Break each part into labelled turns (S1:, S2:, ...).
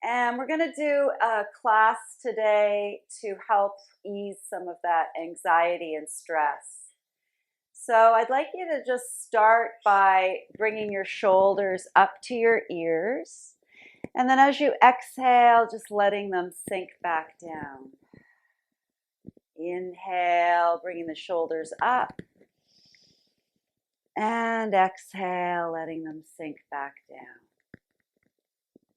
S1: And we're going to do a class today to help ease some of that anxiety and stress. So I'd like you to just start by bringing your shoulders up to your ears. And then as you exhale, just letting them sink back down. Inhale, bringing the shoulders up. And exhale, letting them sink back down.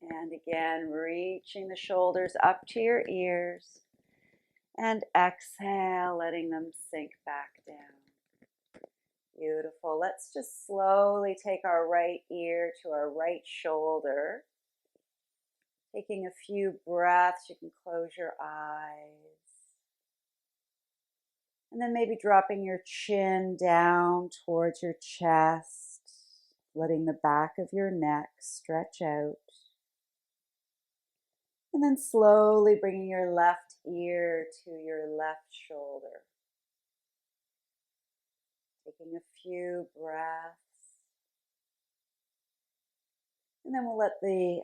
S1: And again, reaching the shoulders up to your ears. And exhale, letting them sink back down. Beautiful. Let's just slowly take our right ear to our right shoulder. Taking a few breaths, you can close your eyes. And then maybe dropping your chin down towards your chest, letting the back of your neck stretch out. And then slowly bringing your left ear to your left shoulder. Taking a few breaths. And then we'll let the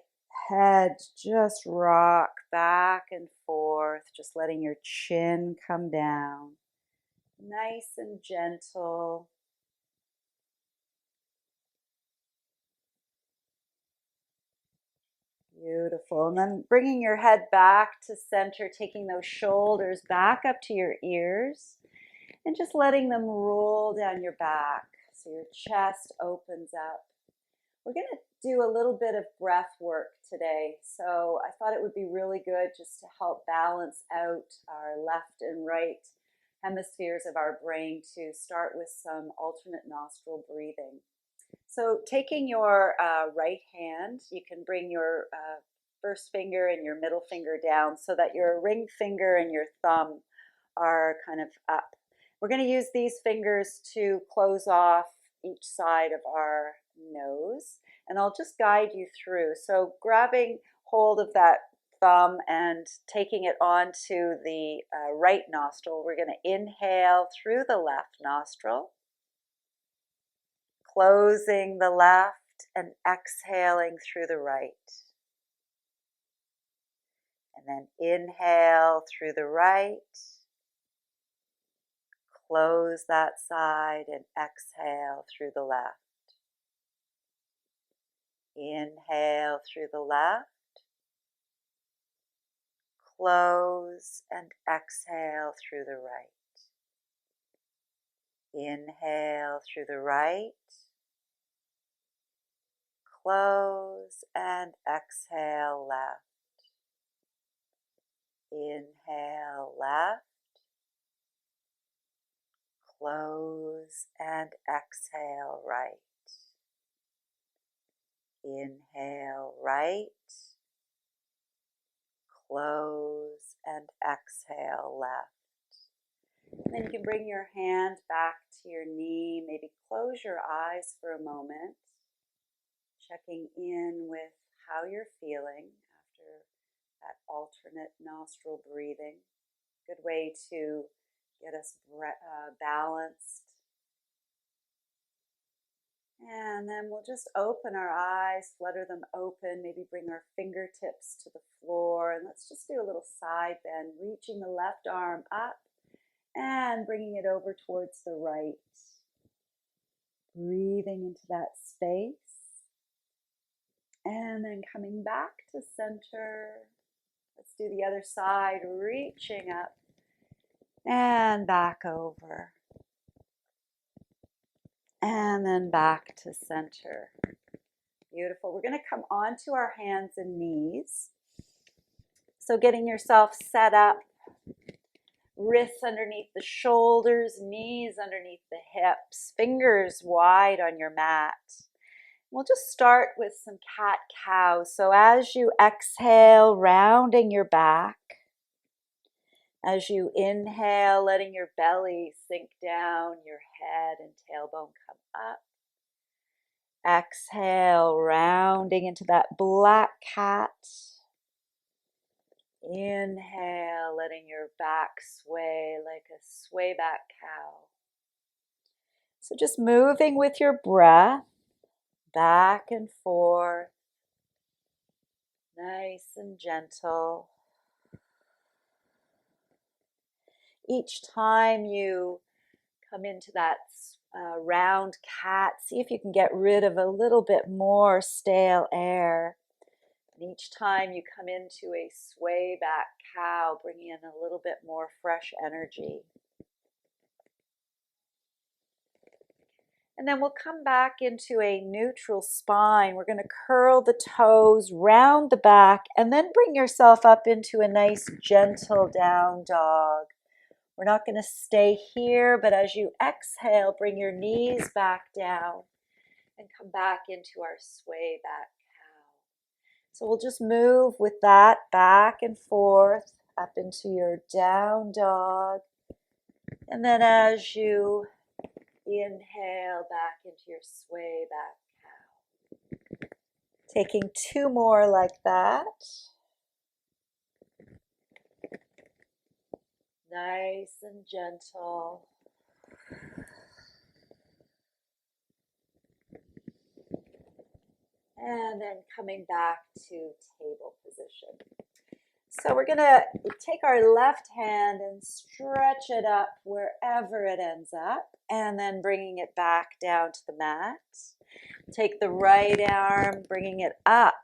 S1: head just rock back and forth, just letting your chin come down. Nice and gentle. Beautiful. And then bringing your head back to center, taking those shoulders back up to your ears and just letting them roll down your back so your chest opens up. We're going to do a little bit of breath work today. So I thought it would be really good just to help balance out our left and right hemispheres of our brain to start with some alternate nostril breathing. So taking your right hand, you can bring your first finger and your middle finger down so that your ring finger and your thumb are kind of up. We're going to use these fingers to close off each side of our nose, and I'll just guide you through. So grabbing hold of that thumb and taking it onto the right nostril, we're going to inhale through the left nostril, closing the left and exhaling through the right. And then inhale through the right, close that side and exhale through the left. Inhale through the left, close and exhale through the right. Inhale through the right, close and exhale left. Inhale left, close and exhale right. Inhale right, close and exhale left. And then you can bring your hand back to your knee, maybe close your eyes for a moment, checking in with how you're feeling after that alternate nostril breathing. Good way to get us balanced. And then we'll just open our eyes, flutter them open, maybe bring our fingertips to the floor. And let's just do a little side bend, reaching the left arm up and bringing it over towards the right. Breathing into that space. And then coming back to center. Let's do the other side, reaching up and back over. And then back to center. Beautiful. We're going to come onto our hands and knees. So getting yourself set up, wrists underneath the shoulders, knees underneath the hips, fingers wide on your mat. We'll just start with some cat-cow. So as you exhale, rounding your back. As you inhale, letting your belly sink down, your head and tailbone come up. Exhale, rounding into that black cat. Inhale, letting your back sway like a sway back cow. So just moving with your breath, back and forth. Nice and gentle. Each time you come into that round cat, see if you can get rid of a little bit more stale air. And each time you come into a sway back cow, bring in a little bit more fresh energy. And then we'll come back into a neutral spine. We're going to curl the toes, round the back, and then bring yourself up into a nice gentle down dog. We're not going to stay here, but as you exhale, bring your knees back down and come back into our sway back cow. So we'll just move with that back and forth up into your down dog. And then as you inhale back into your sway back cow. Taking two more like that. Nice and gentle. And then coming back to table position. So we're going to take our left hand and stretch it up wherever it ends up, and then bringing it back down to the mat. Take the right arm, bringing it up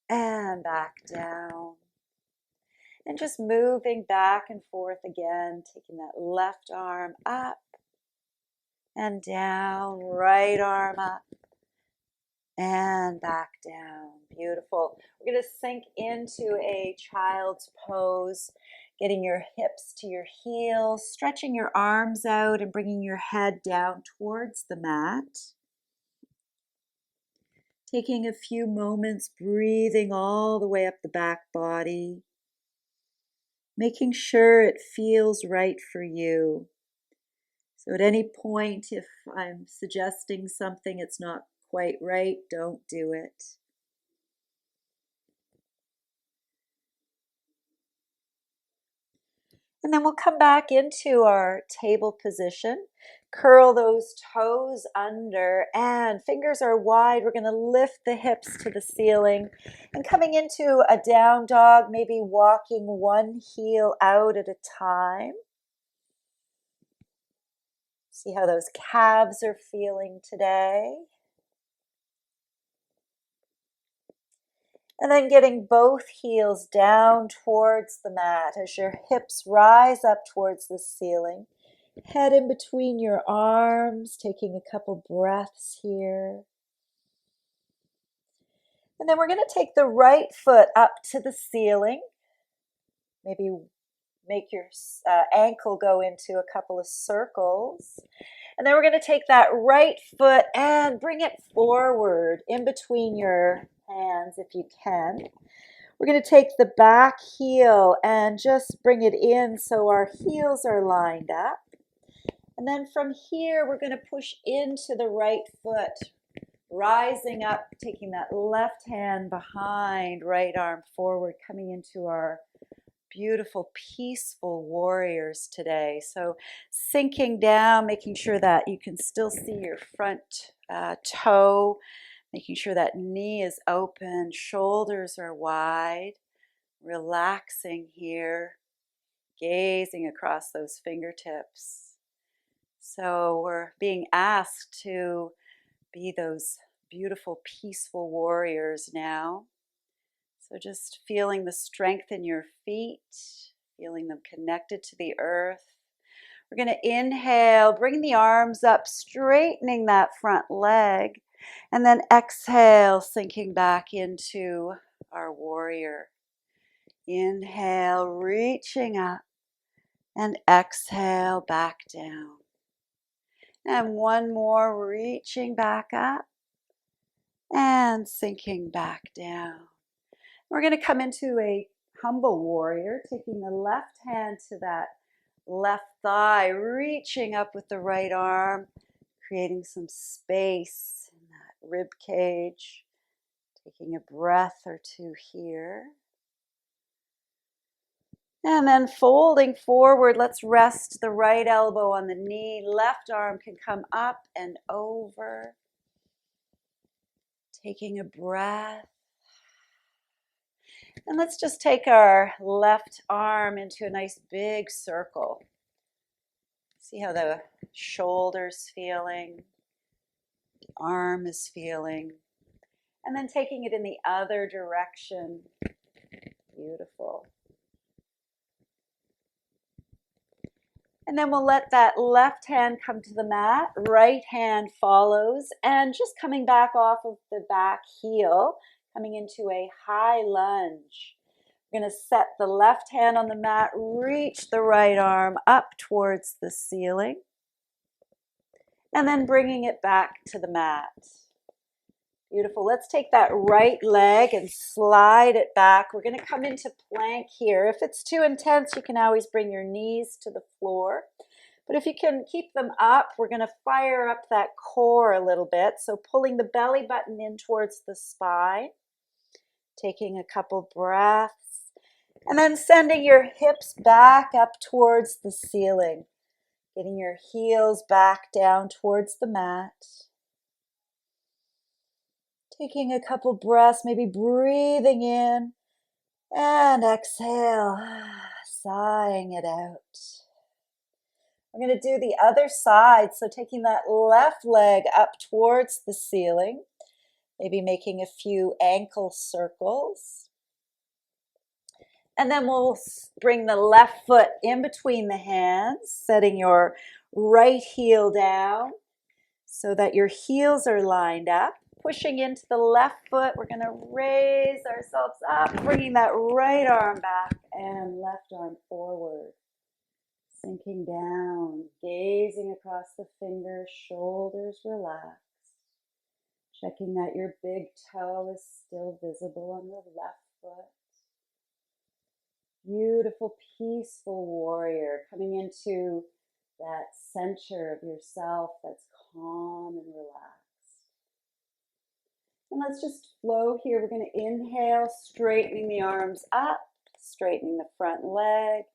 S1: and back down. And just moving back and forth again, taking that left arm up and down, right arm up and back down. Beautiful. We're going to sink into a child's pose, getting your hips to your heels, stretching your arms out and bringing your head down towards the mat. Taking a few moments, breathing all the way up the back body, making sure it feels right for you. So at any point, if I'm suggesting something it's not quite right, don't do it. And then we'll come back into our table position. Curl those toes under and fingers are wide. We're going to lift the hips to the ceiling and coming into a down dog, maybe walking one heel out at a time. See how those calves are feeling today. And then getting both heels down towards the mat as your hips rise up towards the ceiling. Head in between your arms, taking a couple breaths here. And then we're going to take the right foot up to the ceiling. Maybe make your ankle go into a couple of circles. And then we're going to take that right foot and bring it forward in between your hands if you can. We're going to take the back heel and just bring it in so our heels are lined up. And then from here, we're going to push into the right foot, rising up, taking that left hand behind, right arm forward, coming into our beautiful, peaceful warriors today. So sinking down, making sure that you can still see your front toe, making sure that knee is open, shoulders are wide, relaxing here, gazing across those fingertips. So we're being asked to be those beautiful, peaceful warriors now. So just feeling the strength in your feet, feeling them connected to the earth. We're going to inhale, bring the arms up, straightening that front leg, and then exhale, sinking back into our warrior. Inhale, reaching up, and exhale, back down. And one more, reaching back up and sinking back down. We're going to come into a humble warrior, taking the left hand to that left thigh, reaching up with the right arm, creating some space in that rib cage. Taking a breath or two here. And then folding forward, let's rest the right elbow on the knee. Left arm can come up and over. Taking a breath. And let's just take our left arm into a nice big circle. See how the shoulder's feeling, the arm is feeling. And then taking it in the other direction. Beautiful. And then we'll let that left hand come to the mat, right hand follows, and just coming back off of the back heel, coming into a high lunge. We're going to set the left hand on the mat, reach the right arm up towards the ceiling, and then bringing it back to the mat. Beautiful. Let's take that right leg and slide it back. We're going to come into plank here. If it's too intense, you can always bring your knees to the floor. But if you can keep them up, we're going to fire up that core a little bit. So pulling the belly button in towards the spine, taking a couple breaths, and then sending your hips back up towards the ceiling, getting your heels back down towards the mat. Taking a couple breaths, maybe breathing in and exhale, sighing it out. We're going to do the other side, so taking that left leg up towards the ceiling, maybe making a few ankle circles. And then we'll bring the left foot in between the hands, setting your right heel down so that your heels are lined up. Pushing into the left foot, we're going to raise ourselves up, bringing that right arm back and left arm forward. Sinking down, gazing across the fingers, shoulders relaxed. Checking that your big toe is still visible on the left foot. Beautiful, peaceful warrior, coming into that center of yourself that's calm and relaxed. And let's just flow here. We're going to inhale, straightening the arms up, straightening the front leg,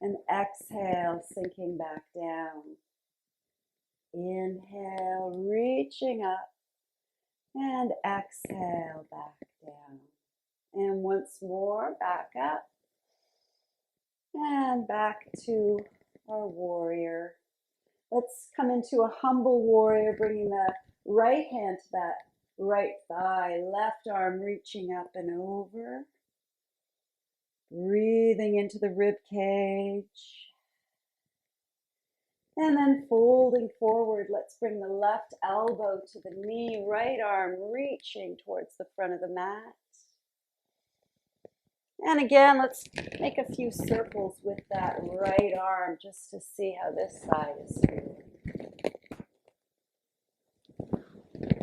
S1: and exhale, sinking back down. Inhale, reaching up, and exhale, back down. And once more, back up, and back to our warrior. Let's come into a humble warrior, bringing the right hand to that right thigh, left arm reaching up and over. Breathing into the rib cage. And then folding forward, let's bring the left elbow to the knee, right arm reaching towards the front of the mat. And again, let's make a few circles with that right arm just to see how this side is feeling.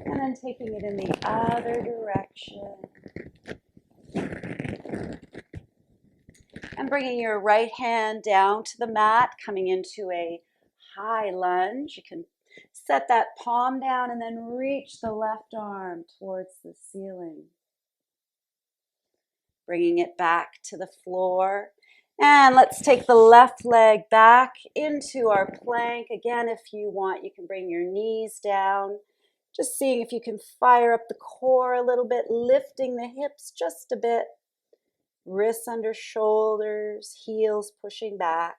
S1: And then taking it in the other direction. And bringing your right hand down to the mat, coming into a high lunge. You can set that palm down and then reach the left arm towards the ceiling. Bringing it back to the floor. And let's take the left leg back into our plank. Again, if you want, you can bring your knees down. Just seeing if you can fire up the core a little bit, lifting the hips just a bit. Wrists under shoulders, heels pushing back.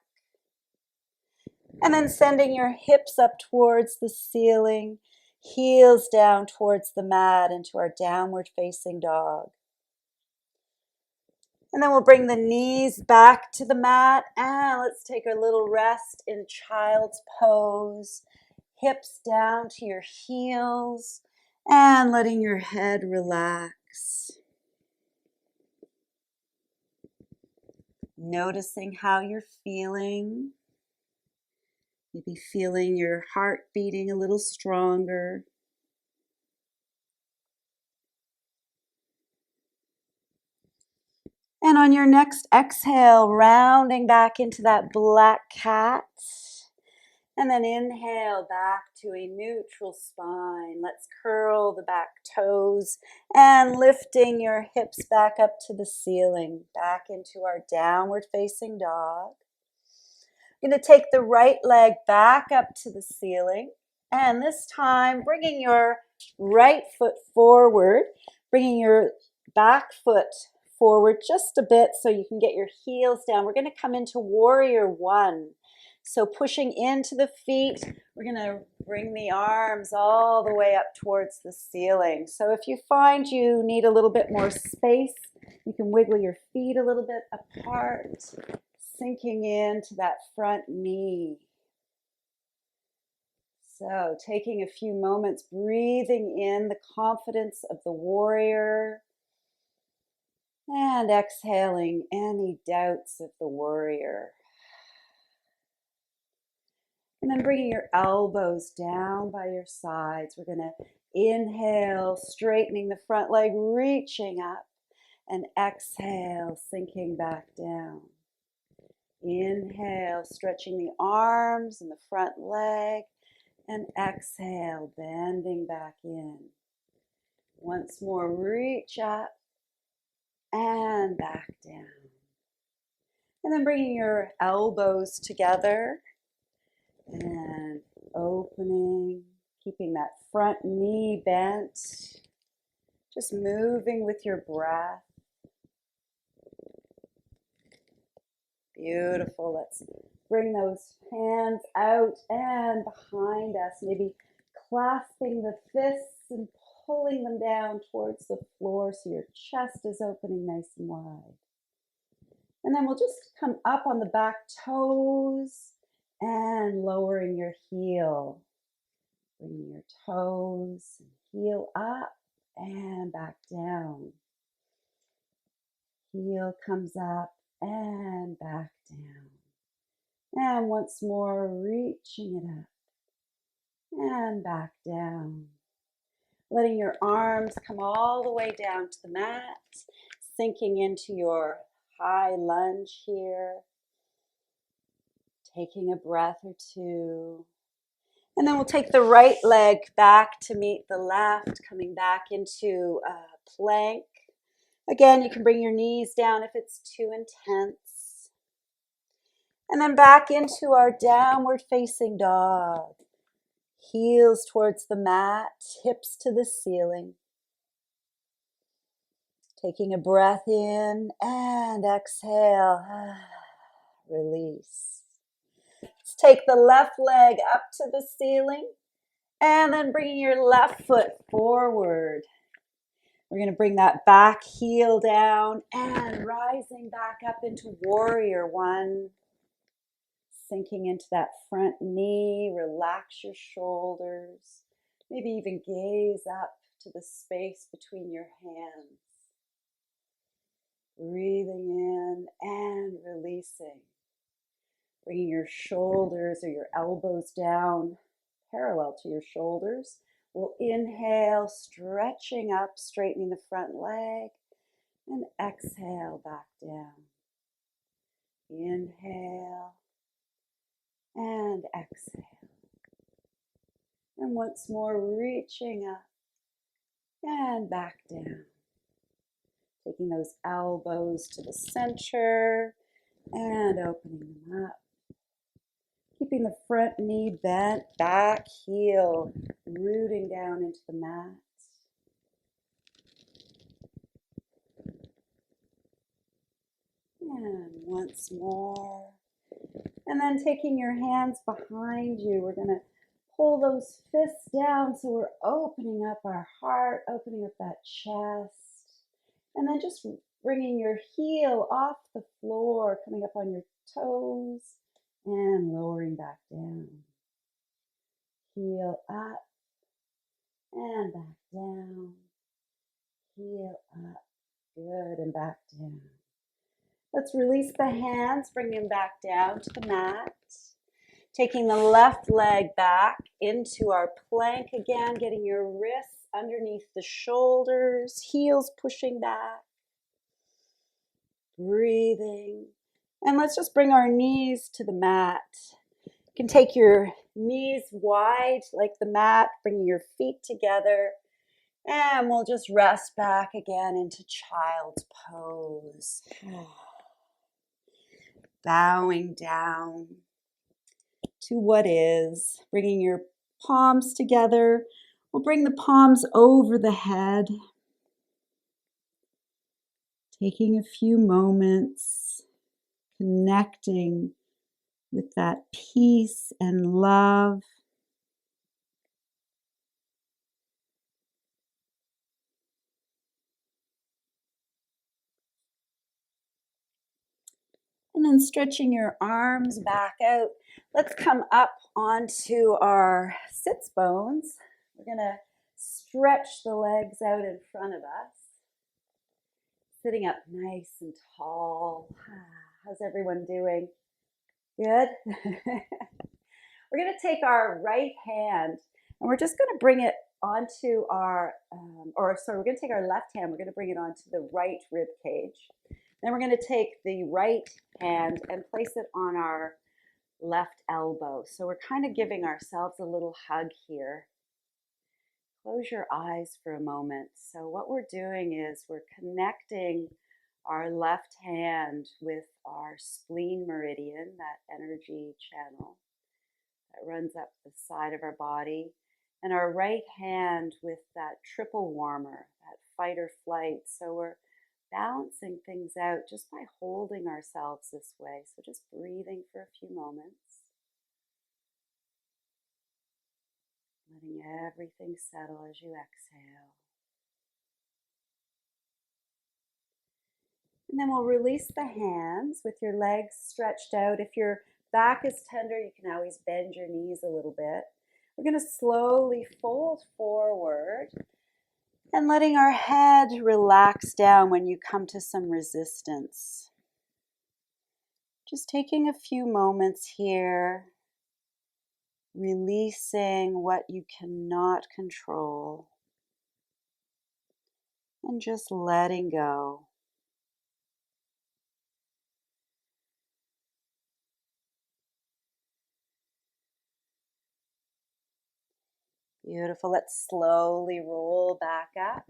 S1: And then sending your hips up towards the ceiling, heels down towards the mat into our downward facing dog. And then we'll bring the knees back to the mat, and let's take a little rest in child's pose. Hips down to your heels, and letting your head relax. Noticing how you're feeling. Maybe feeling your heart beating a little stronger. And on your next exhale, rounding back into that black cat. And then inhale back to a neutral spine. Let's curl the back toes and lifting your hips back up to the ceiling, back into our downward facing dog. You're going to take the right leg back up to the ceiling, and this time bringing your right foot forward, bringing your back foot forward just a bit so you can get your heels down. We're going to come into warrior one. So pushing into the feet, we're going to bring the arms all the way up towards the ceiling. So if you find you need a little bit more space, you can wiggle your feet a little bit apart, sinking into that front knee. So taking a few moments, breathing in the confidence of the warrior and exhaling any doubts of the warrior. And then bringing your elbows down by your sides. We're going to inhale, straightening the front leg, reaching up, and exhale, sinking back down. Inhale, stretching the arms and the front leg, and exhale, bending back in. Once more, reach up and back down. And then bringing your elbows together and opening, keeping that front knee bent, just moving with your breath. Beautiful. Let's bring those hands out and behind us, maybe clasping the fists and pulling them down towards the floor so your chest is opening nice and wide. And then we'll just come up on the back toes and lowering your heel. Bringing your toes and heel up and back down. Heel comes up and back down. And once more, reaching it up and back down. Letting your arms come all the way down to the mat, sinking into your high lunge here. Taking a breath or two. And then we'll take the right leg back to meet the left, coming back into a plank. Again, you can bring your knees down if it's too intense. And then back into our downward facing dog. Heels towards the mat, hips to the ceiling. Taking a breath in and exhale. Release. Let's take the left leg up to the ceiling and then bringing your left foot forward. We're going to bring that back heel down and rising back up into warrior one. Sinking into that front knee, relax your shoulders. Maybe even gaze up to the space between your hands. Breathing in and releasing. Bringing your shoulders or your elbows down parallel to your shoulders. We'll inhale, stretching up, straightening the front leg, and exhale back down. Inhale and exhale. And once more, reaching up and back down. Taking those elbows to the center and opening them up. Keeping the front knee bent, back heel rooting down into the mat. And once more. And then taking your hands behind you, we're going to pull those fists down so we're opening up our heart, opening up that chest. And then just bringing your heel off the floor, coming up on your toes. And lowering back down. Heel up and back down. Heel up. Good, and back down. Let's release the hands, bring them back down to the mat. Taking the left leg back into our plank again, getting your wrists underneath the shoulders, heels pushing back. Breathing. And let's just bring our knees to the mat. You can take your knees wide like the mat, bringing your feet together. And we'll just rest back again into child's pose. Bowing down to what is. Bringing your palms together. We'll bring the palms over the head. Taking a few moments, connecting with that peace and love. And then stretching your arms back out. Let's come up onto our sits bones. We're going to stretch the legs out in front of us. Sitting up nice and tall. How's everyone doing? Good? We're going to take our right hand and we're just going to bring it onto our, we're going to take our left hand, we're going to bring it onto the right rib cage. Then we're going to take the right hand and place it on our left elbow. So we're kind of giving ourselves a little hug here. Close your eyes for a moment. So what we're doing is we're connecting our left hand with our spleen meridian, that energy channel that runs up the side of our body, and our right hand with that triple warmer, that fight or flight. So we're balancing things out just by holding ourselves this way. So just breathing for a few moments. Letting everything settle as you exhale. And then we'll release the hands with your legs stretched out. If your back is tender, you can always bend your knees a little bit. We're going to slowly fold forward and letting our head relax down when you come to some resistance. Just taking a few moments here, releasing what you cannot control, and just letting go. Beautiful. Let's slowly roll back up.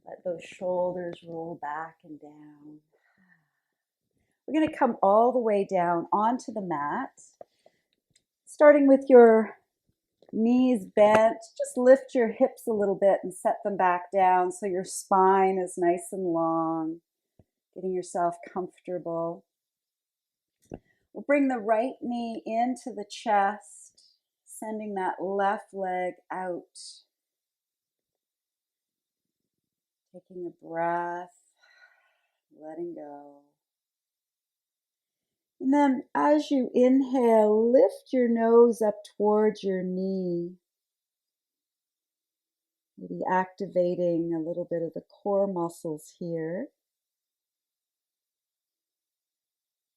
S1: Let those shoulders roll back and down. We're going to come all the way down onto the mat. Starting with your knees bent, just lift your hips a little bit and set them back down so your spine is nice and long. Getting yourself comfortable. We'll bring the right knee into the chest, sending that left leg out. Taking a breath, letting go. And then as you inhale, lift your nose up towards your knee. Maybe activating a little bit of the core muscles here.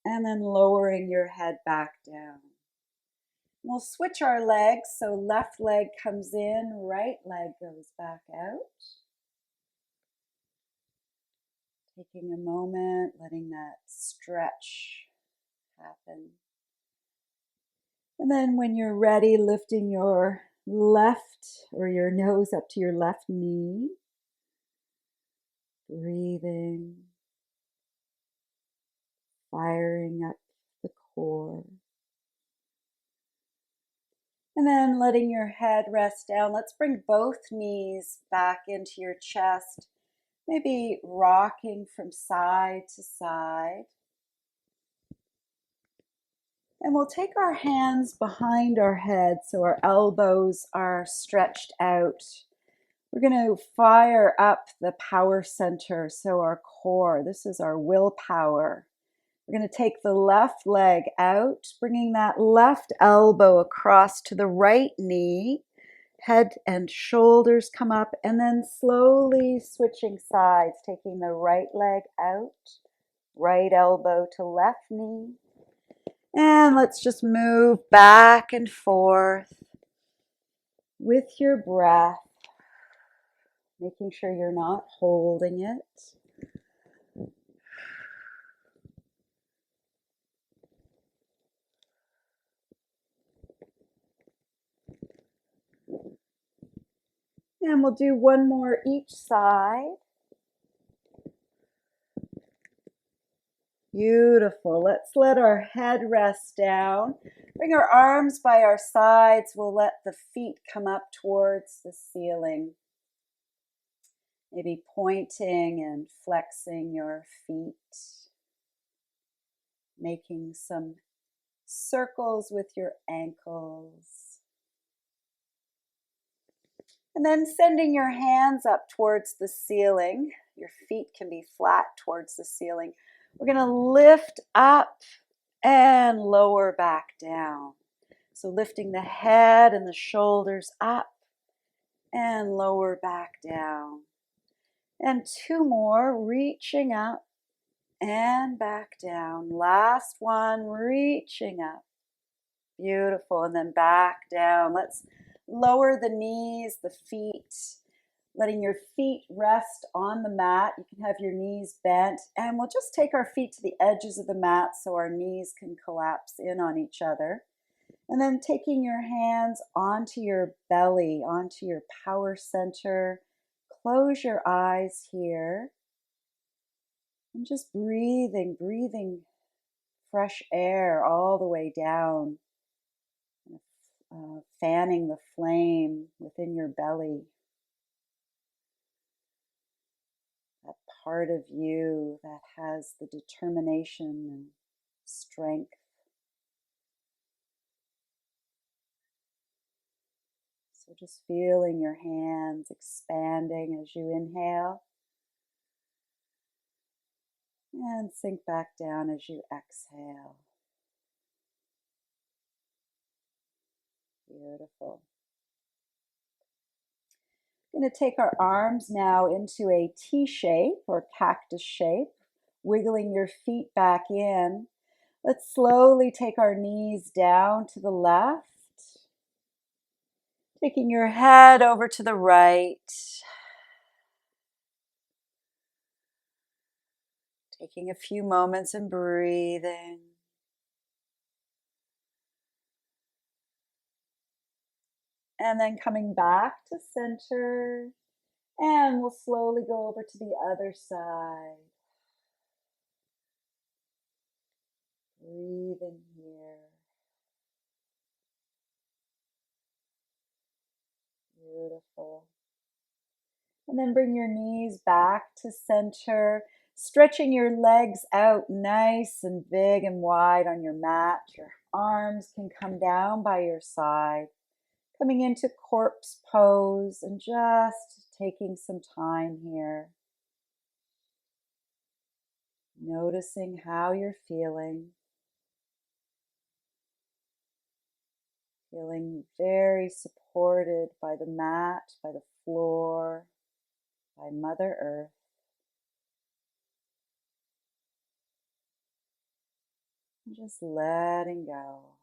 S1: And then lowering your head back down. We'll switch our legs, so left leg comes in, right leg goes back out. Taking a moment, letting that stretch happen. And then when you're ready, lifting your left or your nose up to your left knee. Breathing. Firing up the core. And then letting your head rest down. Let's bring both knees back into your chest. Maybe rocking from side to side. And we'll take our hands behind our head so our elbows are stretched out. We're going to fire up the power center, so our core. This is our willpower. We're going to take the left leg out, bringing that left elbow across to the right knee. Head and shoulders come up, and then slowly switching sides, taking the right leg out, right elbow to left knee. And let's just move back and forth with your breath, making sure you're not holding it. And we'll do one more each side. Beautiful. Let's let our head rest down. Bring our arms by our sides. We'll let the feet come up towards the ceiling. Maybe pointing and flexing your feet, making some circles with your ankles. And then sending your hands up towards the ceiling. Your feet can be flat towards the ceiling. We're going to lift up and lower back down. So lifting the head and the shoulders up and lower back down. And two more, reaching up and back down. Last one, reaching up. Beautiful. And then back down. Let's lower the knees, the feet, letting your feet rest on the mat. You can have your knees bent, and we'll just take our feet to the edges of the mat so our knees can collapse in on each other. And then taking your hands onto your belly, onto your power center. Close your eyes here. And just breathing fresh air all the way down. Fanning the flame within your belly. That part of you that has the determination and strength. So just feeling your hands expanding as you inhale. And sink back down as you exhale. Beautiful. We're going to take our arms now into a T shape or cactus shape, wiggling your feet back in. Let's slowly take our knees down to the left, taking your head over to the right, taking a few moments and breathing. And then coming back to center, and we'll slowly go over to the other side. Breathing here. Beautiful. And then bring your knees back to center, stretching your legs out nice and big and wide on your mat. Your arms can come down by your side. Coming into corpse pose and just taking some time here. Noticing how you're feeling. Feeling very supported by the mat, by the floor, by Mother Earth. And just letting go.